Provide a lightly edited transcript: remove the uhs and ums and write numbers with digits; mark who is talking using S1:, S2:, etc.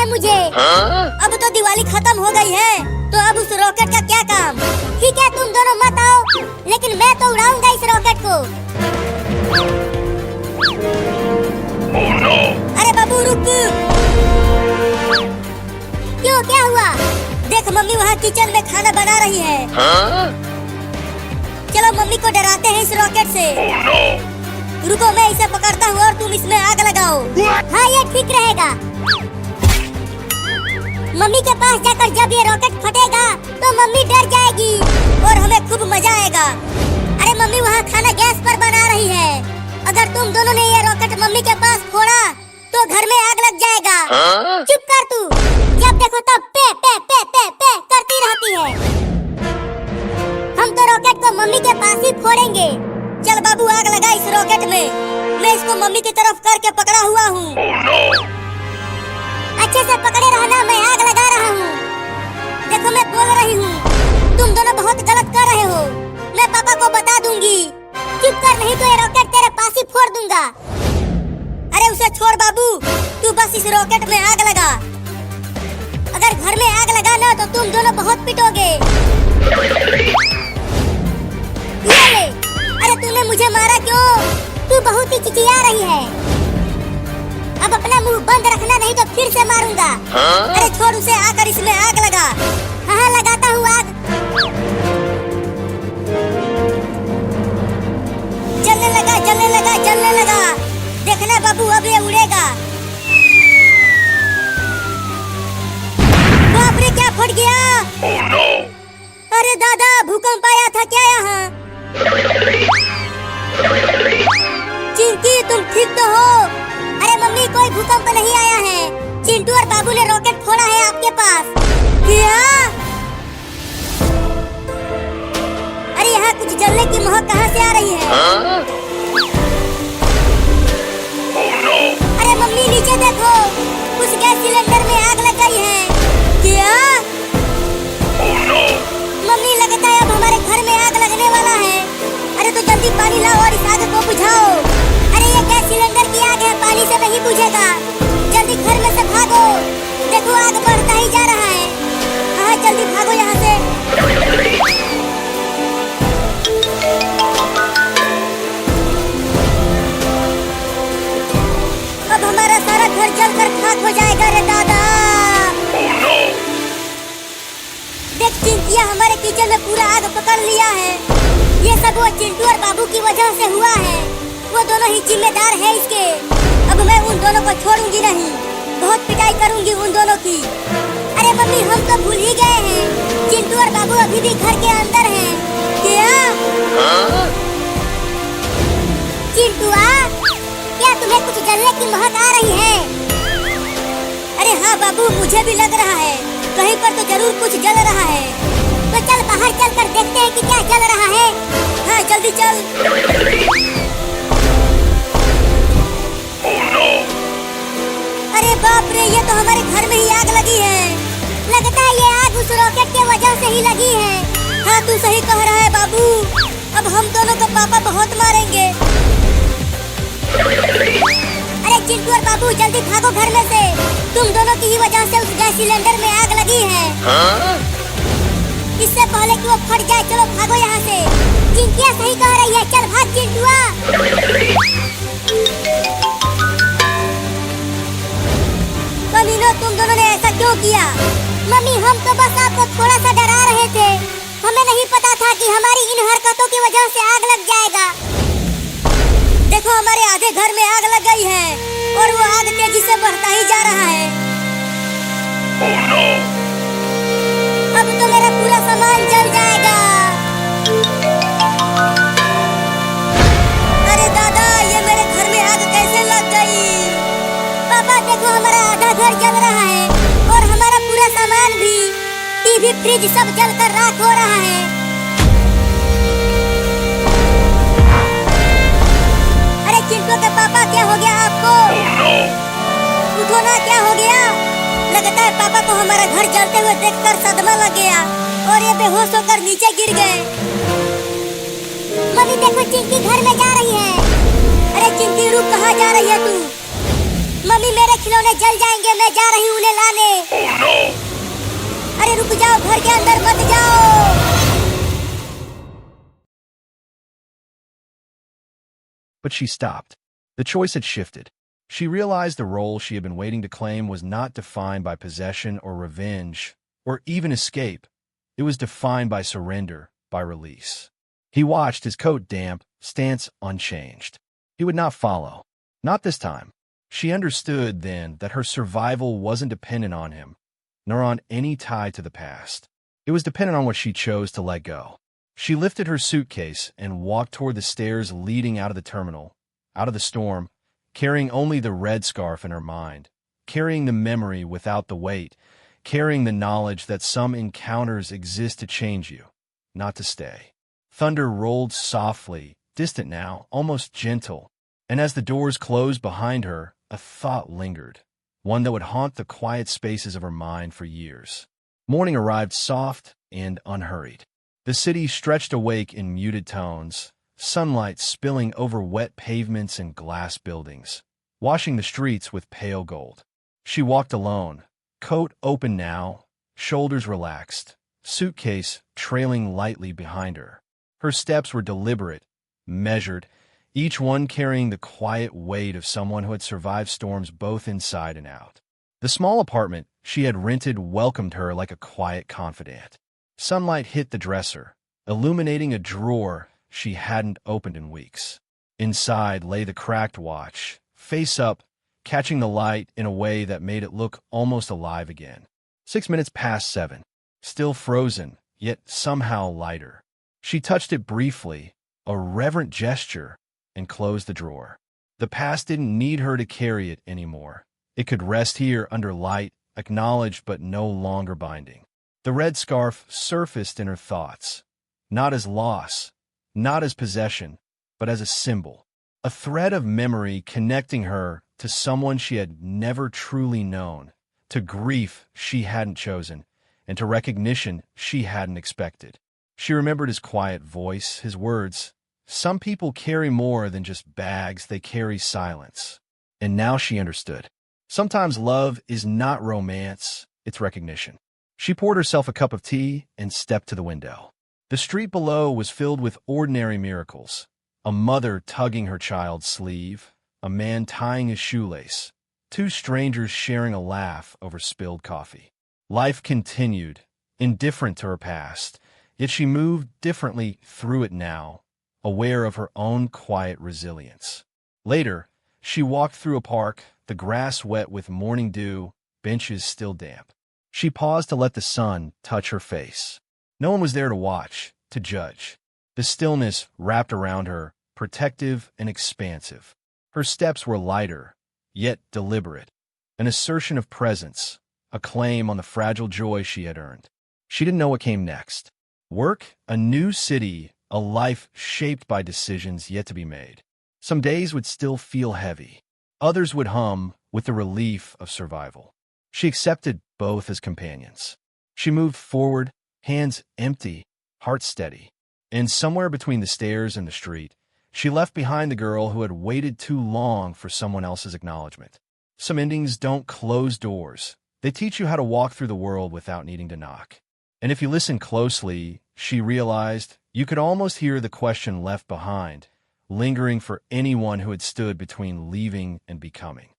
S1: मुझे। अब तो दिवाली खत्म हो गई है, तो अब उस रॉकेट का क्या काम? ठीक है, तुम दोनों मत आओ, लेकिन मैं तो उड़ाऊंगा इस रॉकेट को।
S2: Oh no!
S1: अरे बाबू रुक। क्यों, क्या हुआ? देख मम्मी वहाँ किचन में खाना बना रही है। चलो मम्मी को डराते हैं इस रॉकेट से।
S2: Oh no!
S1: रुको, मैं इसे पकड़ता हूँ और तुम इसमें आग लगाओ। हाँ, ये ठीक रहेगा। मम्मी के पास जाकर जब ये रॉकेट फटेगा तो मम्मी डर जाएगी और हमें खूब मजा आएगा। अरे मम्मी वहाँ खाना गैस पर बना रही है। अगर तुम दोनों ने ये रॉकेट मम्मी के पास फोड़ा तो घर में आग लग जाएगा। चुप कर तू, जब देखो तब पे पे पे पे पे करती रहती है। हम तो रॉकेट को मम्मी के पास ही फोड़ेंगे। चल बाबू, आग लगा इस रॉकेट में। मैं इसको मम्मी की तरफ करके पकड़ा हुआ हूँ।
S2: Oh no!
S1: अच्छे से पकड़े रहना, मैं आग लगा रहा हूँ। देखो मैं बोल रही हूँ, तुम दोनों बहुत गलत कर रहे हो। मैं पापा को बता दूंगी। चुप कर, नहीं तो ये रॉकेट तेरे पास ही फोड़ दूंगा। अरे उसे छोड़ बाबू, तू बस इस रॉकेट में आग लगा। अगर घर में आग लगा ना तो तुम दोनों बहुत पिटोगे। ये ले। अरे तूने मुझे मारा क्यों? तू बहुत ही चिचिया रही है। अब अपना मुंह बंद रखना, नहीं तो फिर से मारूंगा। अरे छोड़ उसे, आकर इसमें आग लगा। हाँ लगाता हूँ आग। जलने लगा, जलने लगा, जलने लगा। देखना बाबू, अब ये उड़ेगा। बाप रे, क्या फट गया?
S2: Oh no!
S1: अरे दादा, भूकंप आया था क्या यहाँ? चिंकी, तुम ठीक तो हो? अरे मम्मी, कोई भूकंप नहीं आया है। चिंटू और बाबू ने रॉकेट फोड़ा है आपके पास। क्या? अरे यहाँ कुछ जलने की महक कहाँ से आ रही है?
S2: Oh no!
S1: अरे मम्मी नीचे देखो, उस गैस सिलेंडर में आग लग गई है। क्या?
S2: Oh no!
S1: मम्मी, लगता है अब हमारे घर में आग लगने वाला है। अरे तो जल्दी पानी लाओ और इस आग को बुझाओ। अरे ये गैस सिलेंडर की आग है, पानी से नहीं बुझेगा। जल्दी घर में से भागो, देखो आग बढ़ता ही जा रहा है। हाँ जल्दी भागो यहाँ से। अब हमारा सारा घर जलकर खाक हो जाएगा रे दादा।
S2: Oh no!
S1: देख चिंटिया, हमारे किचन में पूरा आग पकड़ लिया है। ये सब वो चिंटू और बाबू की वजह से हुआ है। वो दोनों ही जिम्मेदार है इसके। अब मैं उन दोनों को छोड़ूंगी नहीं, बहुत पिटाई करूंगी उन दोनों की। अरे मम्मी, हम तो भूल ही गए हैं, चिंटू और बाबू अभी भी घर के अंदर हैं। क्या? चिंटुआ, क्या तुम्हें कुछ जलने की महक आ रही है? अरे हाँ बाबू, मुझे भी लग रहा है कहीं पर तो जरूर कुछ जल रहा है। तो चल बाहर चल कर देखते हैं कि क्या जल रहा है। हाँ जल्दी चल।
S2: Oh no!
S1: अरे बाप रे, ये तो हमारे घर में ही आग लगी है। लगता है ये आग उस रॉकेट के वजह से ही लगी है। हाँ तू सही कह रहा है बाबू, अब हम दोनों को पापा बहुत मारेंगे। अरे चिंटू और बाबू, जल्दी भागो घर में से। तुम दोनों की ही वजह से उस गैस सिलेंडर में आग लगी है। इससे पहले कि वो फट जाए, चलो भागो यहाँ से। चिंटिया सही कह रही है, चल भाग चिंटुआ। कमीनों, तुम दोनों ने ऐसा क्यों किया? मम्मी, हम तो बस आपको थोड़ा सा डरा रहे थे। हमें नहीं पता था कि हमारी इन हरकतों की वजह से आग लग जाएगा। देखो हमारे आधे घर में आग लग गई है और वो आग तेजी से बढ़ता ही जा रहा है।
S2: Oh no!
S1: अब तो मेरा पूरा सामान जल जाएगा। अरे दादा, ये मेरे घर में आग कैसे लग गई? पापा देखो, हमारा आधा घर जल रहा है और हमारा पूरा सामान भी, टीवी फ्रिज सब जलकर राख हो रहा है। अरे चिंटू के पापा, क्या हो गया आपको?
S2: Oh no!
S1: उठो ना, क्या हो गया? लगता है पापा को हमारा घर जलते हुए देखकर सदमा लग गया और ये बेहोश होकर नीचे गिर गए। मम्मी देखो, चिंकी घर में जा रही है। अरे चिंकी रुक, कहाँ जा रही है तू? मम्मी मेरे खिलौने जल जाएंगे, मैं जा रही हूँ उन्हें लाने।
S2: Oh no!
S1: अरे रुक जाओ, घर के अंदर मत जाओ।
S3: But she stopped. The choice had shifted. She realized the role she had been waiting to claim was not defined by possession or revenge, or even escape. It was defined by surrender, by release. He watched, his coat damp, stance unchanged. He would not follow. Not this time. She understood then that her survival wasn't dependent on him, nor on any tie to the past. It was dependent on what she chose to let go. She lifted her suitcase and walked toward the stairs leading out of the terminal, out of the storm, carrying only the red scarf in her mind, carrying the memory without the weight, carrying the knowledge that some encounters exist to change you, not to stay. Thunder rolled softly, distant now, almost gentle, and as the doors closed behind her, a thought lingered, one that would haunt the quiet spaces of her mind for years. Morning arrived soft and unhurried. The city stretched awake in muted tones, sunlight spilling over wet pavements and glass buildings, washing the streets with pale gold. She walked alone, coat open now, shoulders relaxed, suitcase trailing lightly behind her. Her steps were deliberate, measured, each one carrying the quiet weight of someone who had survived storms both inside and out. The small apartment she had rented welcomed her like a quiet confidant. Sunlight hit the dresser, illuminating a drawer she hadn't opened in weeks. Inside lay the cracked watch, face up, catching the light in a way that made it look almost alive again. 6 minutes past 7, still frozen, yet somehow lighter. She touched it briefly, a reverent gesture, and closed the drawer. The past didn't need her to carry it anymore. It could rest here under light, acknowledged but no longer binding. The red scarf surfaced in her thoughts, not as loss, not as possession, but as a symbol, a thread of memory connecting her to someone she had never truly known, to grief she hadn't chosen, and to recognition she hadn't expected. She remembered his quiet voice, his words. Some people carry more than just bags, they carry silence. And now she understood. Sometimes love is not romance, it's recognition. She poured herself a cup of tea and stepped to the window. The street below was filled with ordinary miracles. A mother tugging her child's sleeve, a man tying his shoelace, two strangers sharing a laugh over spilled coffee. Life continued, indifferent to her past, yet she moved differently through it now, aware of her own quiet resilience. Later, she walked through a park, the grass wet with morning dew, benches still damp. She paused to let the sun touch her face. No one was there to watch, to judge. The stillness wrapped around her, protective and expansive. Her steps were lighter, yet deliberate, an assertion of presence, a claim on the fragile joy she had earned. She didn't know what came next. Work, a new city, a life shaped by decisions yet to be made. Some days would still feel heavy. Others would hum with the relief of survival. She accepted both as companions. She moved forward, hands empty, heart steady. And somewhere between the stairs and the street, she left behind the girl who had waited too long for someone else's acknowledgement. Some endings don't close doors. They teach you how to walk through the world without needing to knock. And if you listen closely, she realized you could almost hear the question left behind, lingering for anyone who had stood between leaving and becoming.